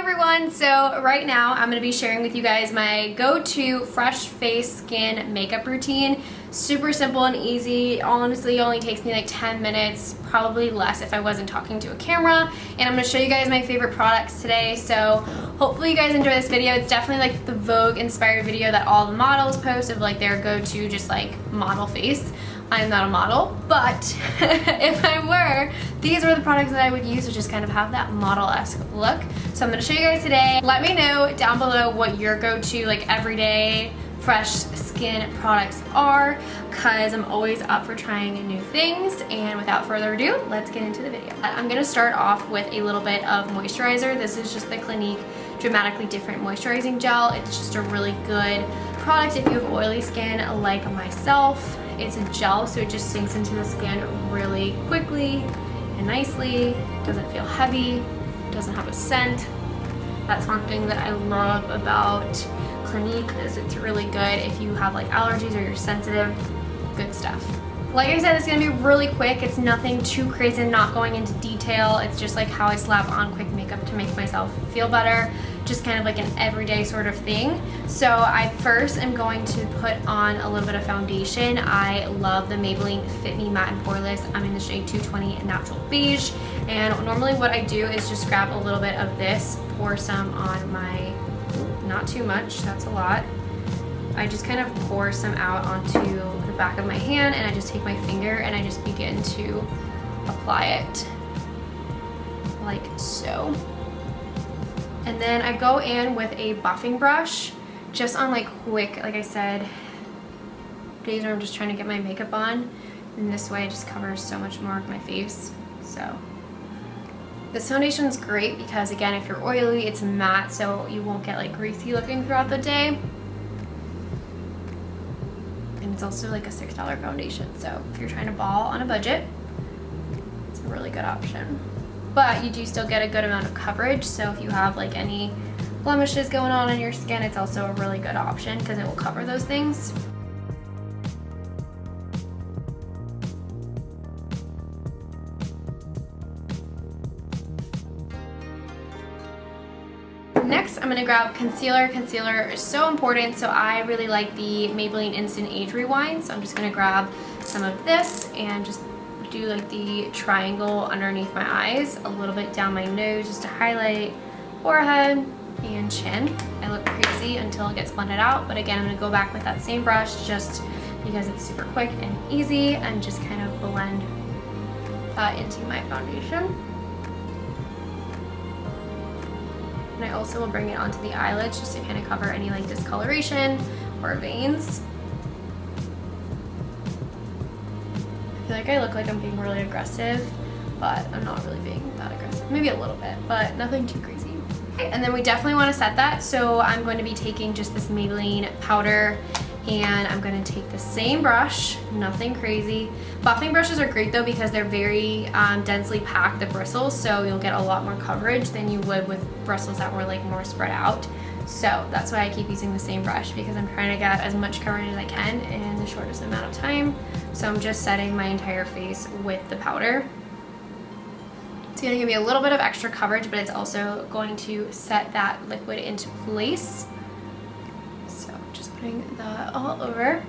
everyone, so right now I'm going to be sharing with you guys my go-to fresh face skin makeup routine. Super simple and easy. Honestly, only takes me like 10 minutes, probably less if I wasn't talking to a camera. And I'm going to show you guys my favorite products today, so hopefully you guys enjoy this video. It's definitely like the Vogue inspired video that all the models post of like their go-to just like model face. I'm not a model, but if I were, these are the products that I would use to just kind of have that model-esque look. So I'm going to show you guys today. Let me know down below what your go-to like everyday fresh skin products are, because I'm always up for trying new things. And without further ado, let's get into the video. I'm going to start off with a little bit of moisturizer. This is just the Clinique Dramatically Different Moisturizing Gel. It's just a really good product if you have oily skin like myself. It's a gel, so it just sinks into the skin really quickly and nicely. It doesn't feel heavy, doesn't have a scent. That's one thing that I love about Clinique, is it's really good if you have like allergies or you're sensitive. Good stuff. Like I said, it's gonna be really quick. It's nothing too crazy, not going into detail. It's just like how I slap on quick makeup to make myself feel better. Just kind of like an everyday sort of thing. So I first am going to put on a little bit of foundation. I love the Maybelline Fit Me Matte and Poreless. I'm in the shade 220 in Natural Beige. And normally what I do is just grab a little bit of this, pour some on my, not too much, that's a lot. I just kind of pour some out onto the back of my hand, and I just take my finger and I just begin to apply it like so. And then I go in with a buffing brush just on like quick, like I said, days where I'm just trying to get my makeup on. And this way it just covers so much more of my face. So this foundation is great because, again, if you're oily, it's matte, so you won't get like greasy looking throughout the day. And it's also like a $6 foundation, so if you're trying to ball on a budget, it's a really good option. But you do still get a good amount of coverage, so if you have like any blemishes going on in your skin, it's also a really good option because it will cover those things. Next, I'm going to grab concealer. Concealer is so important, so I really like the Maybelline Instant Age Rewind. So I'm just going to grab some of this and just do like the triangle underneath my eyes, a little bit down my nose just to highlight forehead and chin. I look crazy until it gets blended out, but again, I'm going to go back with that same brush just because it's super quick and easy, and just kind of blend that into my foundation. And I also will bring it onto the eyelids just to kind of cover any like discoloration or veins. I feel like I look like I'm being really aggressive, but I'm not really being that aggressive. Maybe a little bit, but nothing too crazy. Okay, and then we definitely want to set that, so I'm going to be taking just this Maybelline powder, and I'm going to take the same brush, nothing crazy. Buffing brushes are great though because they're very densely packed, the bristles, so you'll get a lot more coverage than you would with bristles that were like more spread out. So that's why I keep using the same brush, because I'm trying to get as much coverage as I can in the shortest amount of time. So I'm just setting my entire face with the powder. It's going to give me a little bit of extra coverage, but it's also going to set that liquid into place. So just putting that all over.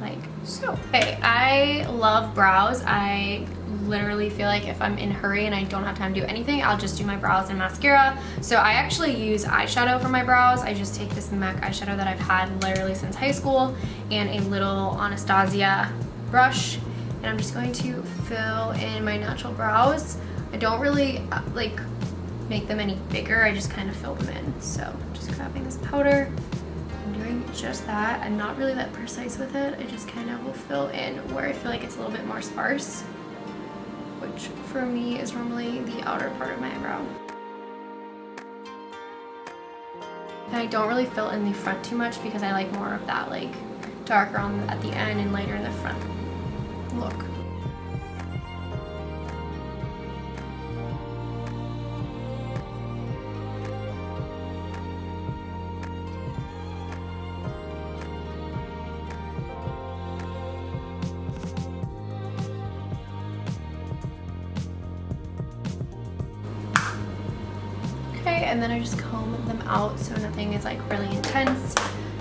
Like so. Okay, I love brows. I literally feel like if I'm in a hurry and I don't have time to do anything, I'll just do my brows and mascara. So I actually use eyeshadow for my brows. I just take this MAC eyeshadow that I've had literally since high school and a little Anastasia brush, and I'm just going to fill in my natural brows. I don't really like make them any bigger, I just kind of fill them in. So I'm just grabbing this powder. I'm doing just that. I'm not really that precise with it. I just kind of will fill in where I feel like it's a little bit more sparse, which for me is normally the outer part of my eyebrow. And I don't really fill in the front too much because I like more of that like darker on at the end and lighter in the front look. and then I just comb them out so nothing is like really intense,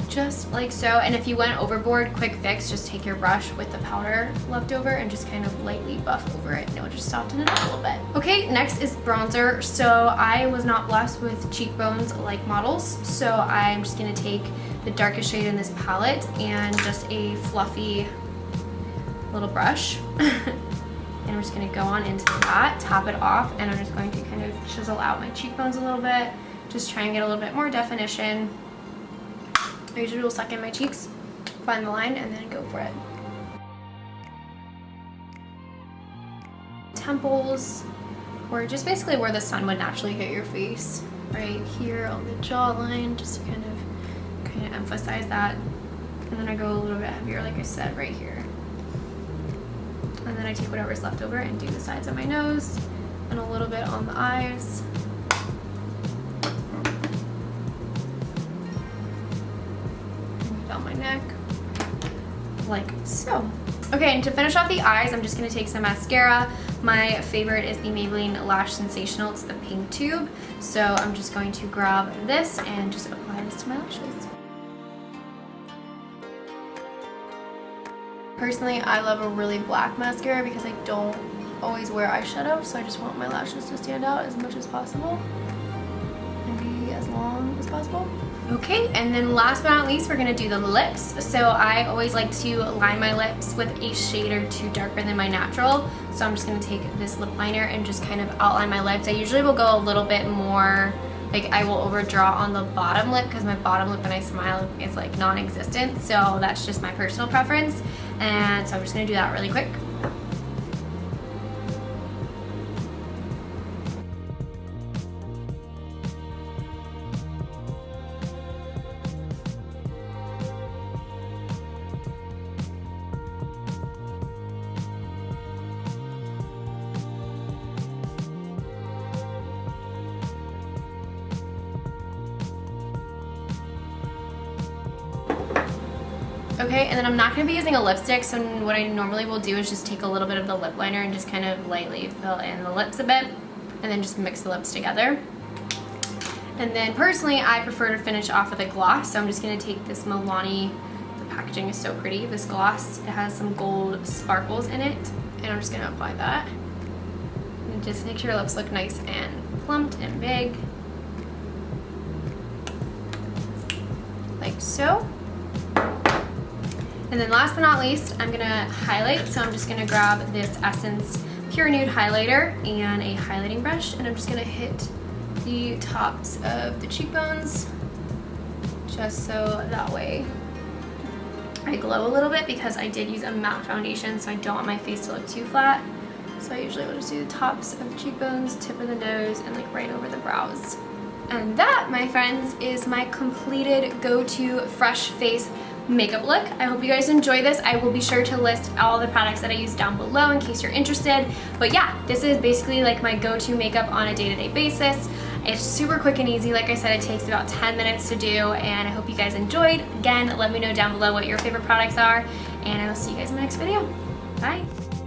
just like so. And if you went overboard, quick fix, just take your brush with the powder left over and just kind of lightly buff over it, and it'll just soften it up a little bit. Okay, next is bronzer. So I was not blessed with cheekbones like models, so I'm just gonna take the darkest shade in this palette and just a fluffy little brush. And I'm just gonna go on into that, top it off, and I'm just going to kind of chisel out my cheekbones a little bit, just try and get a little bit more definition. I usually will suck in my cheeks, find the line, and then go for it. Temples, or just basically where the sun would naturally hit your face, right here on the jawline, just to kind of emphasize that. And then I go a little bit heavier, like I said, right here. And then I take whatever's left over and do the sides of my nose and a little bit on the eyes. And down my neck, like so. Okay, and to finish off the eyes, I'm just gonna take some mascara. My favorite is the Maybelline Lash Sensational. It's the pink tube. So I'm just going to grab this and just apply this to my lashes. Personally, I love a really black mascara because I don't always wear eyeshadow, so I just want my lashes to stand out as much as possible and be as long as possible. Okay, and then last but not least, we're gonna do the lips. So I always like to line my lips with a shade or two darker than my natural. So I'm just gonna take this lip liner and just kind of outline my lips. I usually will go a little bit more, like I will overdraw on the bottom lip because my bottom lip when I smile is like non-existent. So that's just my personal preference. And so I'm just gonna do that really quick. Okay, and then I'm not going to be using a lipstick, so what I normally will do is just take a little bit of the lip liner and just kind of lightly fill in the lips a bit, and then just mix the lips together. And then personally, I prefer to finish off with a gloss, so I'm just going to take this Milani, the packaging is so pretty, this gloss, it has some gold sparkles in it, and I'm just going to apply that. And just make sure your lips look nice and plumped and big. Like so. And then last but not least, I'm gonna highlight. So I'm just gonna grab this Essence Pure Nude highlighter and a highlighting brush, and I'm just gonna hit the tops of the cheekbones, just so that way I glow a little bit, because I did use a matte foundation, so I don't want my face to look too flat. So I usually will just do the tops of the cheekbones, tip of the nose, and like right over the brows. And that, my friends, is my completed go-to fresh face makeup look. I hope you guys enjoy this. I will be sure to list all the products that I use down below in case you're interested. But yeah, this is basically like my go-to makeup on a day-to-day basis. It's super quick and easy. Like I said, it takes about 10 minutes to do, and I hope you guys enjoyed. Again, let me know down below what your favorite products are, and I will see you guys in the next video. Bye.